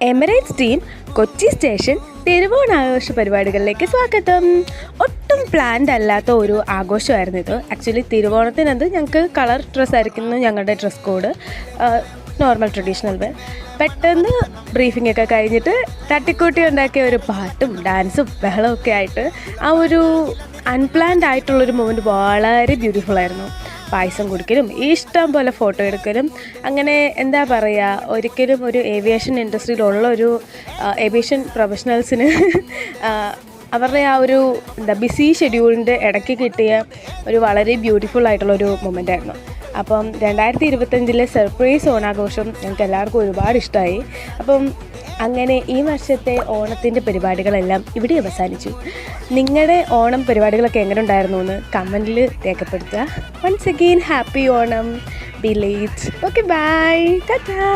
Emirates team Kochi station തിരുവോണാഘോഷ പരിപാടികളിലേക്ക് സ്വാഗതം. ഒട്ടും planned അല്ലാത്ത ഒരു ആഘോഷമായിരുന്നു ഇത്. ആക്ച്വലി തിരുവോണത്തിനത് ഞങ്ങൾക്ക് കളർ ഡ്രസ്സായിരിക്കുന്നു ഞങ്ങളുടെ dress code, normal traditional wear. പെട്ടെന്ന് ബ്രീഫിംഗ് ഒക്കെ കഴിഞ്ഞിട്ട് തട്ടിക്കൂട്ടി ഉണ്ടാക്കിയ ഒരു പാട്ടും ഡാൻസും ബഹളമൊക്കെ ആയിട്ട് ആ ഒരു അൺപ്ലാൻഡ് ആയിട്ടുള്ളൊരു മൊമെൻറ്റ് വളരെ ബ്യൂട്ടിഫുൾ ആയിരുന്നു. പായസം കുടിക്കലും ഇഷ്ടം പോലെ ഫോട്ടോ എടുക്കലും, അങ്ങനെ എന്താ പറയുക, ഒരിക്കലും ഒരു ഏവിയേഷൻ ഇൻഡസ്ട്രിയിലുള്ള ഒരു ഏവിയേഷൻ പ്രൊഫഷണൽസിന് അവരുടെ ആ ഒരു ബിസി ഷെഡ്യൂളിൻ്റെ ഇടയ്ക്ക് കിട്ടിയ ഒരു വളരെ ബ്യൂട്ടിഫുൾ ആയിട്ടുള്ളൊരു മൊമെൻ്റ് ആയിരുന്നു. അപ്പം 2025 സർപ്രൈസ് ഓണാഘോഷം ഞങ്ങൾക്ക് എല്ലാവർക്കും ഒരുപാട് ഇഷ്ടമായി. അപ്പം അങ്ങനെ ഈ വർഷത്തെ ഓണത്തിൻ്റെ പരിപാടികളെല്ലാം ഇവിടെ അവസാനിച്ചു. നിങ്ങളുടെ ഓണം പരിപാടികളൊക്കെ എങ്ങനെ ഉണ്ടായിരുന്നു എന്ന് കമൻറ്റിൽ രേഖപ്പെടുത്തുക. Once again happy Onam, belated. Okay, bye, Tata.